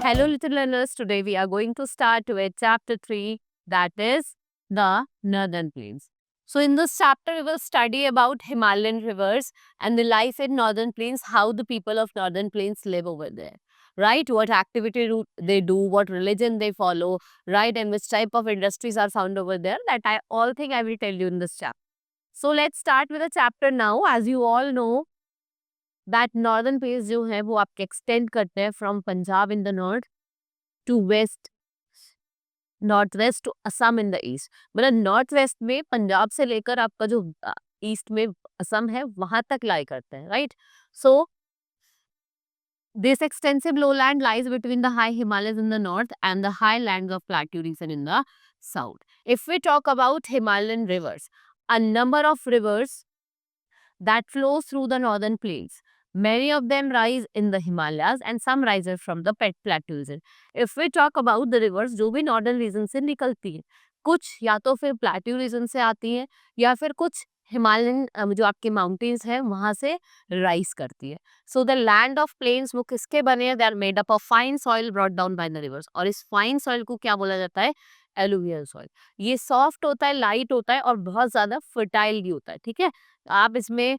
Hello, little learners. Today we are going to start with chapter 3, that is the Northern Plains. So, in this chapter, we will study about Himalayan rivers and the life in Northern Plains, how the people of Northern Plains live over there, right? What activity they do, what religion they follow, right? And which type of industries are found over there. That I all think I will tell you in this chapter. So, let's start with the chapter now. As you all know, that northern plains जो है वो आपके extend करते हैं from Punjab in the north to west, north west to Assam in the east. मतलब north west में पंजाब से लेकर आपका जो ईस्ट में असम है वहां तक लाई करते हैं, right. So this extensive lowland lies between the high Himalayas in the north and the high lands of plateau region in the south. If we talk about Himalayan rivers, a number of rivers that flows through the northern plains. Many of them rise in the Himalayas and some rises from the plateau region. If we talk about the rivers, जो भी northern region से निकलती है, कुछ या तो फिर plateau region से आती है या फिर कुछ हिमालयन जो आपके माउंटेन्स है वहां से राइज करती है। So the land of plains वो किसके बने हैं? They are made up of fine soil brought down by the rivers. और इस फाइन सॉइल को क्या बोला जाता है? Alluvial soil. ये सॉफ्ट होता है, लाइट होता है और बहुत ज्यादा फर्टाइल भी होता है, ठीक है। आप इसमें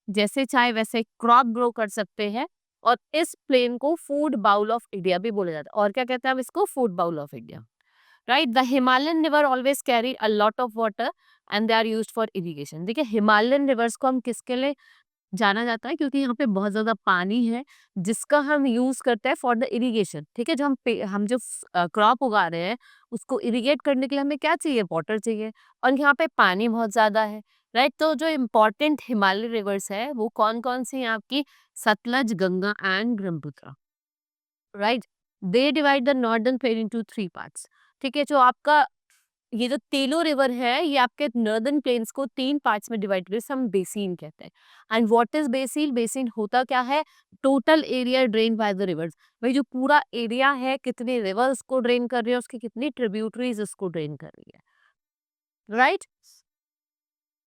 जैसे चाहे वैसे क्रॉप ग्रो कर सकते हैं और इस प्लेन को फूड बाउल ऑफ इंडिया भी बोला जाता है। और क्या कहते हैं हम इसको? Food bowl of India, right. The Himalayan river always carry a lot of water and they are used for irrigation. देखिए हिमालयन रिवर्स को हम किसके लिए जाना जाता है? क्योंकि यहाँ पे बहुत ज्यादा पानी है जिसका हम यूज करते हैं फॉर द इरिगेशन, ठीक है। जो हम जो क्रॉप उगा रहे हैं उसको इरिगेट करने के लिए हमें क्या चाहिए? वाटर चाहिए। और यहाँ पे पानी बहुत ज्यादा है, राइट। तो जो इम्पोर्टेंट हिमालय रिवर्स है वो कौन कौन सी हैं आपकी? Sutlej, Ganga and Brahmaputra, right. They divide the northern plain into 3 parts, ठीक है। जो आपका ये जो तेलो रिवर है ये आपके नॉर्दर्न प्लेन्स को 3 पार्ट्स में डिवाइड करके हम बेसिन कहते हैं। And what is basin? Basin होता क्या है? Total area drain bye the reverse. भाई जो पूरा एरिया है कितने रिवर्स को ड्रेन कर रही है, उसकी कितनी ट्रिब्यूटरीज उसको ड्रेन कर रही है, right.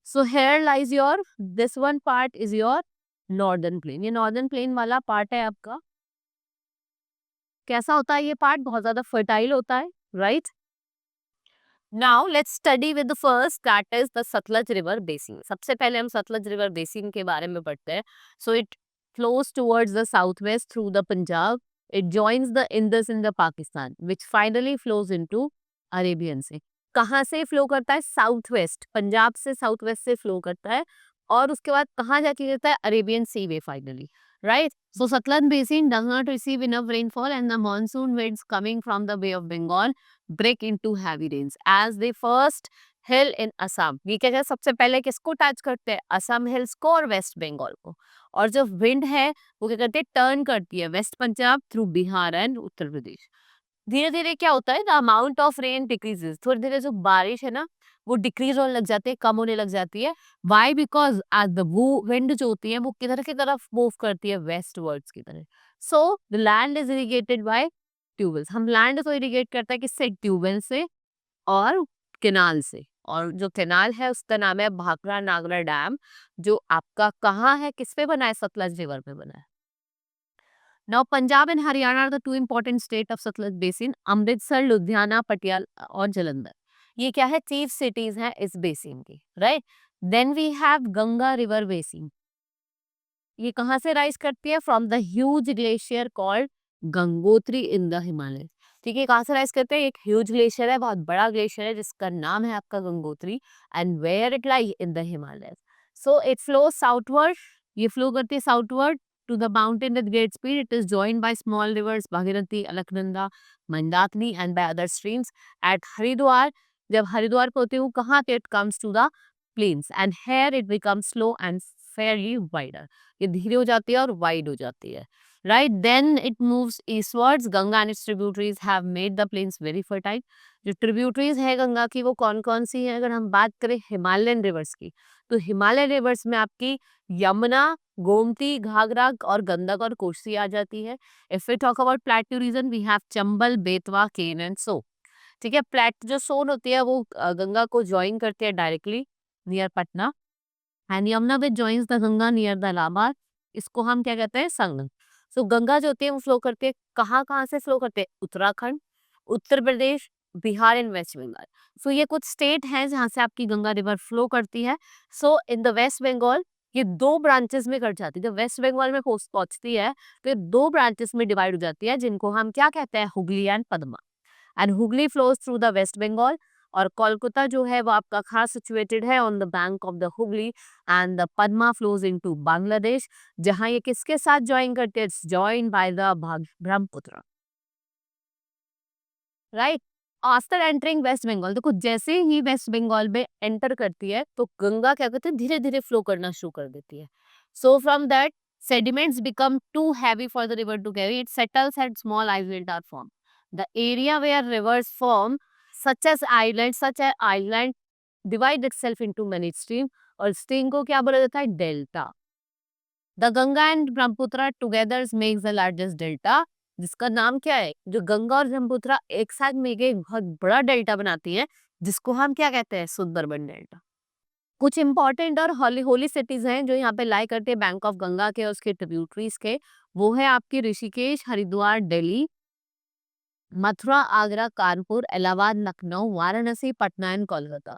So here lies your, this one part is your northern plain. ये नॉर्दर्न प्लेन वाला पार्ट है आपका। कैसा होता है ये पार्ट? बहुत ज्यादा फर्टाइल होता है, right. Now let's study with the first, that is the Sutlej river basin. सबसे पहले हम सतलज रिवर बेसिन के बारे में पढ़ते हैं। So it flows towards the south west through the Punjab. It joins the Indus in the Pakistan which finally flows into Arabian sea. कहाँ से फ्लो करता है? साउथ वेस्ट, पंजाब से साउथ वेस्ट से फ्लो करता है और उसके बाद कहाँ जाके गिरता है? Arabian C way finally, right? So Satluj Basin does not receive enough rainfall and the monsoon winds coming from the Bay of Bengal break into heavy rains as the first hill in Assam. ये क्या है? सबसे पहले किसको touch करते हैं? Assam hills को और वेस्ट बंगाल को। और जो विंड है वो क्या करते हैं? टर्न करती है west Punjab through Bihar and Uttar Pradesh. धीरे धीरे क्या होता है? The amount of rain decreases. थोड़ी धीरे जो बारिश है ना वो डिक्रीज होने लग जाती है, कम होने लग जाती है। Why? Because as the wind जो होती है वो किधर की तरफ मूव करती है? वेस्ट वर्ड्स की तरफ। So the land is irrigated by tube wells. हम लैंड को इरिगेट करते हैं किससे? ट्यूबवेल से और केनाल से। और जो केनाल है उसका नाम है भाखड़ा नागरा डैम, जो आपका कहाँ है? किस पे बना है? सतलज रिवर पे बना है। Now, Punjab and Haryana are the two important states of Satluj Basin. Amritsar, Ludhiana, Patiala और जालंधर, ये क्या है? चीफ सिटीज हैं इस बेसिन की, right. Then we have Ganga river basin. ये कहाँ से राइज करती है? From the huge glacier called Gangotri in the Himalaya. ठीक है, कहाँ से राइज करते हैं? एक ह्यूज ग्लेशियर है, बहुत बड़ा ग्लेशियर है जिसका नाम है आपका Gangotri. And where it lie? In the Himalaya. So it flow southward, ये फ्लो करती है southward to the mountain with great speed. It is joined by small rivers Bhagirathi, Alaknanda, Mandakini and by other streams. At Haridwar, जब हरिद्वार पे होती हूँ कहाँ पे? It comes to the plains and here it becomes slow and fairly wider. ये धीरे हो जाती है और wide हो जाती है, right? Then it moves eastwards. Ganga and its tributaries have made the plains very fertile. जो ट्रिब्यूटरीज है गंगा की वो कौन कौन सी है? अगर हम बात करें हिमालयन रिवर्स की तो हिमालयन रिवर्स में आपकी यमुना, गोमती, घाघरा और गंडक और कोसी आ जाती है। If we talk about plateau region we have Chambal, Betwa, Ken and so. ठीक है, प्लेट जो सोन होती है वो गंगा को ज्वाइन करती है directly near Patna. And Yamuna which joins the Ganga near the Allahabad, इसको हम क्या कहते हैं? संगम। सो गंगा जो होती है वो फ्लो करती है कहाँ कहाँ से फ्लो करते हैं? Uttarakhand, Uttar Pradesh, Bihar and waste Bengal. सो ये कुछ स्टेट हैं जहाँ से आपकी गंगा रिवर फ्लो करती है। सो इन द वेस्ट बंगाल ये दो ब्रांचेस में कट जाती है। जब वेस्ट बंगाल में पहुंचती है तो ये दो ब्रांचेस में डिवाइड हो जाती है, जिनको हम क्या कहते हैं? Hooghly and Padma. And Hooghly flows through the West Bengal, और कोलकाता जो है वो आपका खास सिचुएटेड है on the bank of the Hooghly, and the Padma flows into Bangladesh, जहां ये किसके साथ ज्वाइन करते हैं? It's join by the Brahmaputra, right. After entering West Bengal, देखो जैसे ही वेस्ट बंगाल में एंटर करती है तो गंगा क्या करती है? धीरे धीरे फ्लो करना शुरू कर देती है। So from that sediments become too heavy for the river to carry. It settles at small islands are formed. The area where rivers form, such as island, divide itself into many stream, और stream को क्या बोला जाता है? Delta. The Ganga and Brahmaputra together makes the largest delta, जिसका नाम क्या है? जो गंगा और ब्रह्मपुत्र एक साथ मिलकर एक बहुत बड़ा डेल्टा बनाती है, जिसको हम क्या कहते हैं? सुंदरबन डेल्टा। कुछ इंपॉर्टेंट और होली होली सिटीज हैं जो यहाँ पे लाई करते हैं बैंक ऑफ गंगा के और उसके ट्रिब्यूटरीज के। वो है आपकी ऋषिकेश, हरिद्वार, दिल्ली, मथुरा, आगरा, कानपुर, इलाहाबाद, लखनऊ, वाराणसी, पटना एंड कोलकाता।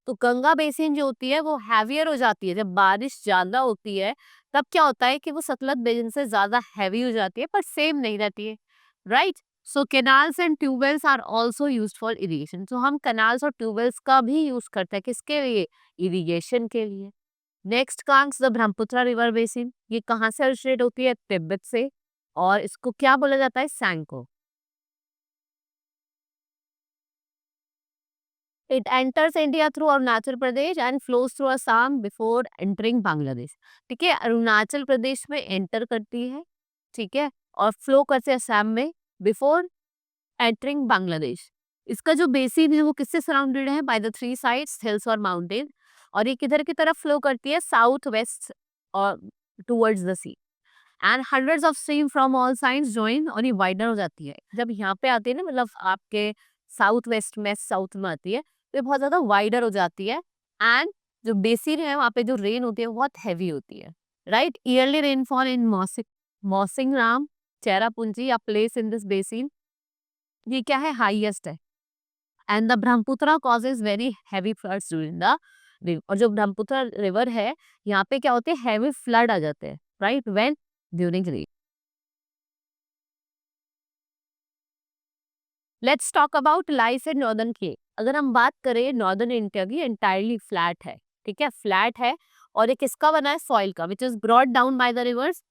तो गंगा बेसिन जो होती है वो हैवियर हो जाती है जब बारिश ज्यादा होती है। तब क्या होता है कि वो सतलज बेसिन से ज्यादा हैवी हो जाती है, पर सेम नहीं रहती है, right. So canals and tubewells are also use for irrigation. तो हम कैनाल्स और ट्यूबवेल्स का भी यूज करते हैं किसके लिए? इरिगेशन के लिए। Next comes the Brahmaputra river basin. ये कहाँ से ओरिजिनेट होती है? तिब्बत से, और इसको क्या बोला जाता है? Senco. It enters India through Arunachal Pradesh and flows through Assam before entering Bangladesh. ठीक है, अरुणाचल प्रदेश में एंटर करती है, ठीक है, और फ्लो करते हैं असम में बिफोर एंटरिंग बांग्लादेश। इसका जो बेसिन है वो किससे सराउंडेड है? By the three sides, hills और माउंटेन। और ये किधर की तरफ फ्लो करती है? साउथ वेस्ट और towards the sea. And hundreds of stream from all sides join, और ये वाइडर हो जाती है जब यहाँ पे आती है ना, मतलब आपके साउथ वेस्ट में, साउथ में आती है तो ये बहुत ज्यादा वाइडर हो जाती है। एंड जो बेसिन है वहाँ पे जो रेन होती है वो बहुत हैवी होती है, right. Yearly rainfall in Mawsynram, Cherrapunji, या प्लेस इन दिस बेसिन, ये क्या है? हाईएस्ट है। And the Brahmaputra causes very heavy floods during the river. और जो ब्रह्मपुत्र रिवर है यहाँ पे क्या होते हैं? हैवी फ्लड आ जाते हैं, right, when during rain. Let's talk about life in northern के। अगर हम बात करें नॉर्दर्न इंडिया की, एंटायरली फ्लैट है, ठीक है, फ्लैट है। और ये किसका बना है? सॉइल का, which is brought down by the rivers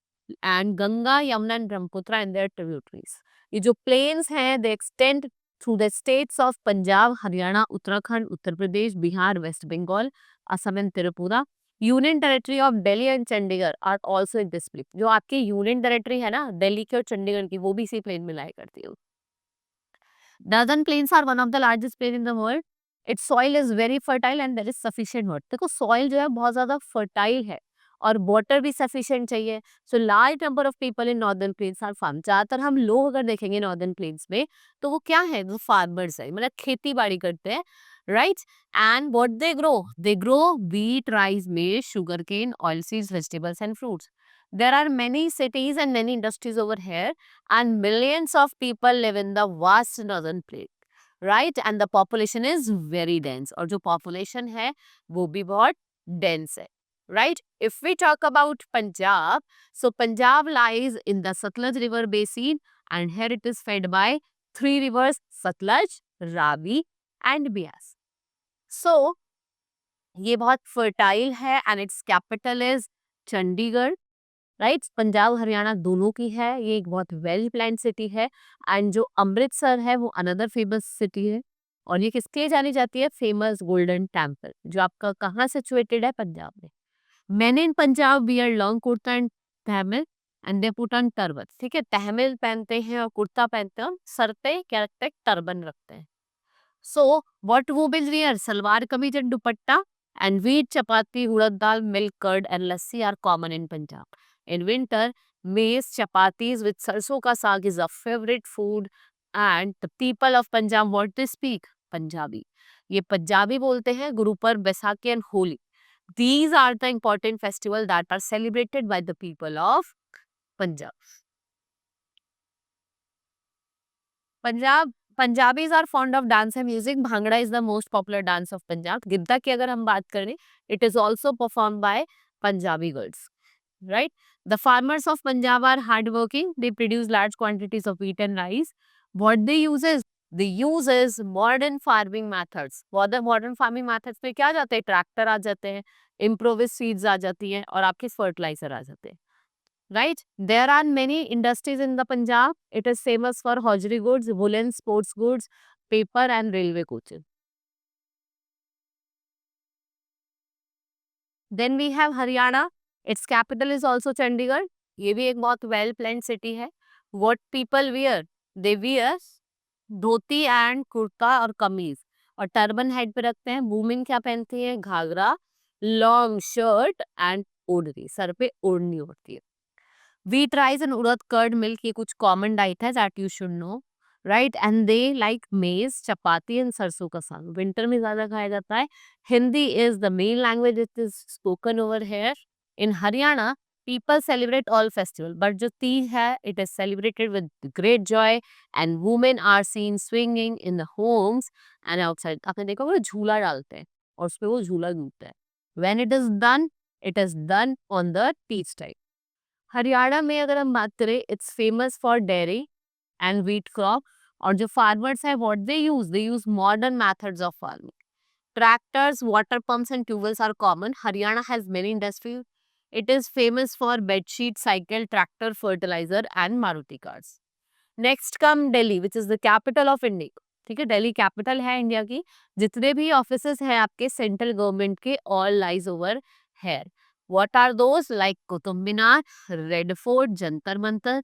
and Ganga, Yamuna and Brahmaputra and their tributaries. ये जो प्लेन्स हैं they extend through the states of Punjab, Haryana, Uttarakhand, Uttar Pradesh, Bihar, West Bengal, Assam and Tripura. Union territory of Delhi and Chandigarh are also in this plain. जो आपकी union territory है ना दिल्ली की और चंडीगढ़ की, वो भी इसी प्लेन में लाई करती है। Northern plains are one of the largest plains in the world. Its soil is very fertile and there is sufficient water. देखो soil जो है बहुत ज़्यादा fertile है और water भी sufficient चाहिए. So large number of people in northern plains are farm. ज़्यादातर हम लोग अगर देखेंगे northern plains में तो वो क्या है? वो farmers है, मतलब खेती बाड़ी करते हैं, right? And what they grow wheat, rice, maize, sugarcane, oilseeds, vegetables and fruits. There are many cities and many industries over here, and millions of people live in the vast northern plain, right? And the population is very dense, और जो population है वो भी बहुत dense है, right? If we talk about Punjab, so Punjab lies in the Satluj river basin, and here it is fed by three rivers: Satluj, Ravi and Beas. So ये बहुत fertile है and its capital is Chandigarh, right. Punjab Haryana दोनों की है, ये एक बहुत well plan city है। एंड जो अमृतसर है वो अनदर फेमस सिटी है, और ये किसके लिए जानी जाती है? फेमस गोल्डन टेम्पल, जो आपका कहाँ सिचुएटेड है? पंजाब में। Man in Punjab wear long kurta and tehmat and they put on turban. ठीक है, तहमिल पहनते हैं और कुर्ता पहनते हैं, सर पे क्या रखते हैं? टर्बन रखते हैं। So what women wear? Salwar kameez and dupatta, and wheat, chapati, urad dal, milk, curd and lassi are common in Punjab. In winter, maize, chapatis with sarson ka saag is a favorite food, and the people of Punjab, what they speak? Punjabi. ये पंजाबी बोलते हैं। Gurpurab, Baisakhi and Holi, these are the important festivals that are celebrated by the people of Punjab. Punjabis are fond of dance and music. Bhangra is the most popular dance of Punjab. Gidda की अगर हम बात करें, it is also performed by Punjabi girls, right? The farmers of Punjab are hardworking. They produce large quantities of wheat and rice. What they use is modern farming methods. Modern farming methods में क्या जाते हैं? Tractor आ जाते हैं, improvise seeds आ जाती हैं और आपके फर्टिलाइजर आ जाते हैं. Right? There are many industries in the Punjab. It is famous for hosiery goods, woolen sports goods, paper and railway coaches. Then we have Haryana. Its capital is also Chandigarh. ये भी एक बहुत well planned city है. What people wear? They wear dhoti and kurta और कमीज और turban head पे रखते हैं. वुमेन क्या पहनती है? घाघरा, लॉन्ग शर्ट एंड ओढ़नी, सर पे ओढ़नी होती है. Wheat, rice and urad curd milk ये कुछ common diet है that you should know, right? And they like maize, chapati and सरसों का साग. Winter में ज़्यादा खाया जाता है. Hindi is the main language that is spoken over here. In Haryana, people celebrate all festival, but जो तीज है, it is celebrated with great joy and women are seen swinging in the homes and outside. आपने देखा होगा झूला डालते हैं और उस पे वो झूला झूलते हैं. When it is done on the Teej time. Haryana में अगर हम बात करें, it's famous for dairy and wheat crop. और जो फार्मर्स है, what they use modern methods of farming. Tractors, water pumps and tubewells are common. Haryana has many industries. It is famous for bedsheet, cycle, tractor, fertiliser and Maruti cars. Next come Delhi, which is the capital of India. ठीक है, Delhi capital है India की. जितने भी offices हैं आपके central government के, all lies over here. What are those? Like Qutub Minar, Red Fort, Jantar Mantar,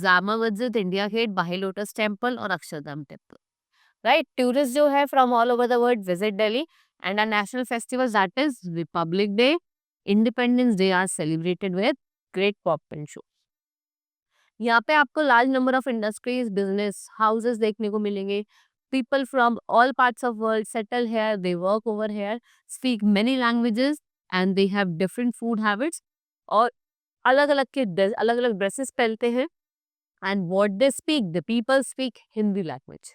Jama Masjid, India Gate, Bhai Lotus Temple और अक्षरधाम टेम्पल. Right? Tourists जो है from all over the world visit Delhi and our national festivals, that is Republic Day, Independence Day are celebrated with great pop and show. यहाँ पे आपको large number of industries, business houses देखने को मिलेंगे. People from all parts of world settle here, they work over here, speak many languages and they have different food habits और अलग अलग dresses पहनते हैं. and what they speak, the people speak Hindi language.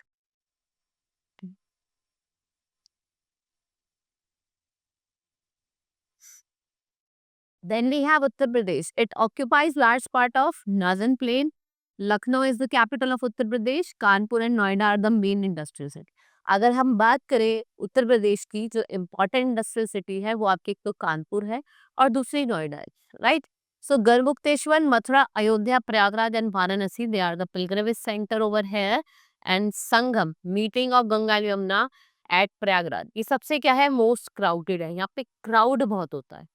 Then we have Uttar Pradesh. It occupies large part of northern plain. Lucknow is the capital of Uttar Pradesh. Kanpur and Noida are the main industrial city. अगर हम बात करें उत्तर प्रदेश की, जो important industrial city है वो आपकी एक तो कानपुर है और दूसरी नोएडा है, right? So Garhmukteshwar, Mathura, Ayodhya, Prayagraj and Varanasi, they are the pilgrimage centre over here. And Sangam, meeting of Ganga and Yamuna at Prayagraj, ये सबसे क्या है, मोस्ट क्राउडेड है. यहाँ पे क्राउड बहुत होता है.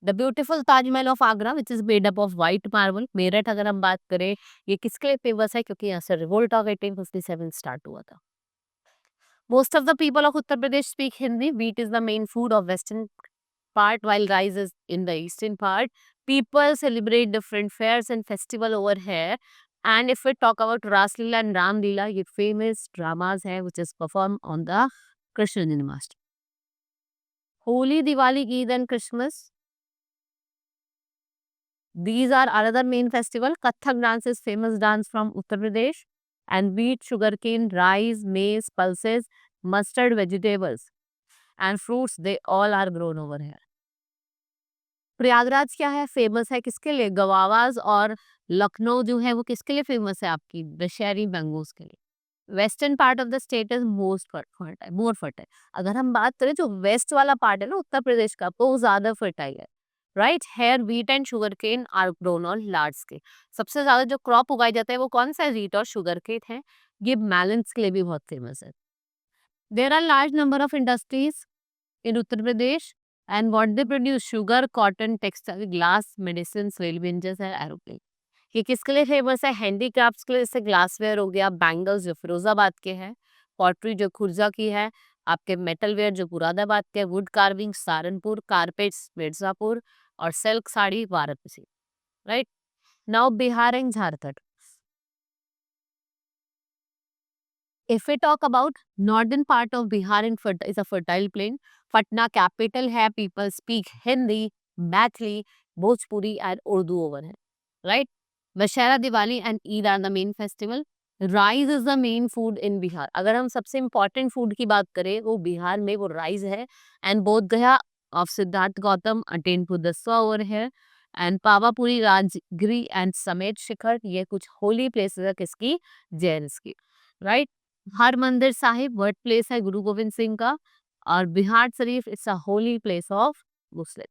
The beautiful Taj Mahal of Agra which is made up of white marble. Meerut अगर हम बात करें, ये किसके लिए फेमस है? क्योंकि यहाँ से रिवोल्ट ऑफ 1857 स्टार्ट हुआ था. Most of the people of Uttar Pradesh speak Hindi. Wheat is the main food of western part, while rice is in the eastern part. People celebrate different fairs and festival over here. And if we talk about Ras Leela and Ram Leela, ये famous dramas है which is performed on the Krishna Janmashtami. Holi, Diwali, Eid and Christmas. These are another main festival. Kathak dance is famous dance from Uttar Pradesh. And wheat, sugarcane, rice, maize, pulses, mustard, vegetables and fruits, they all are grown over here. Prayagraj क्या है, famous है किसके लिए? गवावाज. और लखनऊ जो है वो किसके लिए फेमस है? आपकी दशहरी मैंगोज के लिए. Western part of the state is more fertile. अगर हम बात करें जो वेस्ट वाला पार्ट है ना उत्तर प्रदेश का, वो ज्यादा फर्टाइल है, right? Here wheat and sugar cane are grown on large scale. सबसे ज्यादा जो क्रॉप उगाई जाता है वो कौन सा है? व्हीट और शुगर केन है. ये मेलन्स के लिए भी बहुत फेमस है. There are large number of industries in Uttar Pradesh and what they produce, sugar, cotton, textile, glass, medicine, railway engine है, एरोप्लेन. ये किसके लिए फेमस है? हैंडीक्राफ्ट्स के लिए, जैसे ग्लासवेयर हो गया, बैंगल्स जो फिरोजाबाद के हैं, पॉटरी जो खुर्जा की है, आपके मेटल वेयर जो मुरादाबाद के, wood carving Saharanpur, carpets Mirzapur और silk sari Varanasi, right? Now Bihar and Jharkhand. If we talk about northern part of Bihar is a fertile plain. Patna capital है. People speak Hindi, Maithili, Bhojpuri and Urdu over here, right? Dashera, Diwali and Eid are the main festival. Rice is the main food in Bihar. अगर हम सबसे important food की बात करें वो बिहार में वो राइस है. And Bodh Gaya of Siddhartha Gautam attain to the over है. एंड पावापुरी, राजगिरी एंड समेत शिखर, ये कुछ होली प्लेसेस है किसकी, जैन्स की. राइट. हरमंदिर साहिब वर्ड प्लेस है गुरु गोविंद सिंह का. और Bihar Sharif it's a holy place of Muslim.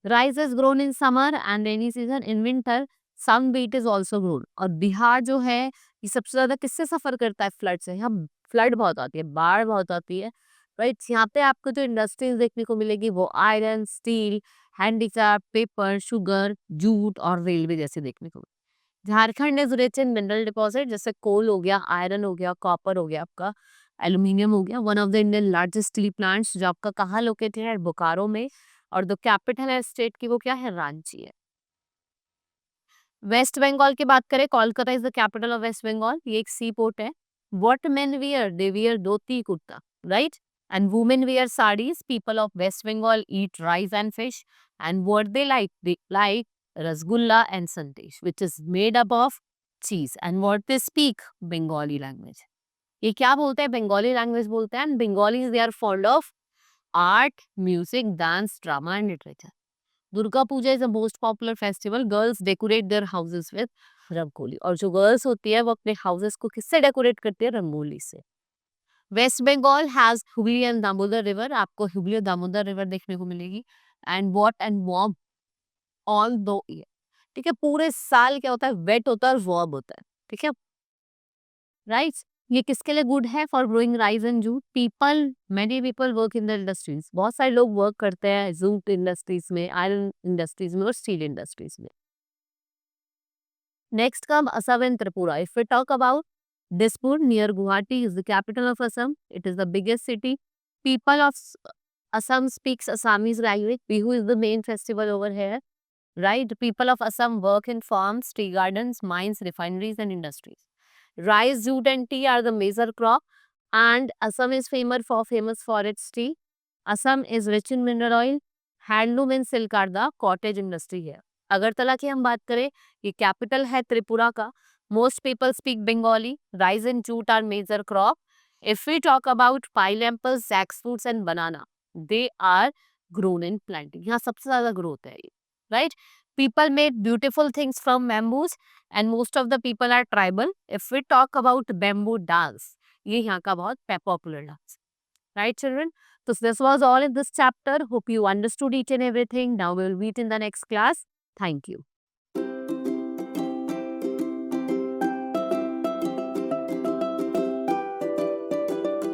Rice is grown in summer and rainy season. In winter some beet is also grown. और बिहार जो है ये सबसे ज्यादा किससे सफर करता है, फ्लड से. यहाँ फ्लड बहुत आती है, बाढ़ बहुत आती है. राइट. यहाँ पे आपको जो इंडस्ट्रीज देखने को मिलेगी वो iron, steel, handicraft, paper, sugar, jute और रेलवे जैसे देखने को. Jharkhand is rich in mineral deposit, जैसे कोल हो गया, आयरन हो गया, कॉपर हो गया आपका, एल्यूमिनियम हो गया. One of the Indian largest steel plants जो आपका कहाँ लोकेटेड है, बोकारो में. और जो कैपिटल है स्टेट की वो क्या है, रांची है. वेस्ट बंगाल की बात करें, Kolkata is the capital of West Bengal. ये एक सी पोर्ट है. What men wear, they wear dhoti kurta. Right. And women wear saris. People of West Bengal eat rice and fish. And what they like rasgulla and sandesh which is made up of cheese. And what they speak, Bengali language. ये क्या बोलते हैं, Bengali language बोलते हैं. And Bengalis they are fond of art, music, dance, drama and literature. Durga Puja is the most popular festival. Girls decorate their houses with rangoli. और जो girls होती है वो अपने हाउसेस को किससे डेकोरेट करती है, रंगोली से. Waste Bengal has Hooghly and Damodar river. आपको हुगली और दामोदर रिवर देखने को मिलेगी. And what and warm all दो ईयर. ठीक है. पूरे साल क्या होता है, वेट होता है और वॉर्म होता है. ठीक है. राइट. ये किसके लिए गुड है, for growing rice and jute. People, many people work in the industries. बहुत सारे लोग वर्क करते हैं जूट इंडस्ट्रीज में, आयरन इंडस्ट्रीज में और स्टील इंडस्ट्रीज में. Next come Assam and Tripura. If we talk about Dispur near Guwahati is the capital of Assam. It is the biggest city. People of Assam speaks Assamese language. Bihu is the main festival over here. Right? The people of Assam work in farms, tea gardens, mines, refineries, and industries. Rice, jute, and tea are the major crop, and Assam is famous for its tea. Assam is rich in mineral oil. Handloom and silk are the cottage industry here. Agartala की हम बात करें, ये capital है त्रिपुरा का. Most people speak Bengali. Rice and jute are major crop. If we talk about pineapples, jackfruits, and banana, they are grown in planting. यहाँ सबसे ज्यादा ग्रोथ है ये. Right? People made beautiful things from bamboos and most of the people are tribal. If we talk about bamboo dance, ये यहाँ का बहुत popular dance. Right, children? So this was all in this chapter. Hope you understood each and everything. Now we will meet in the next class. Thank you.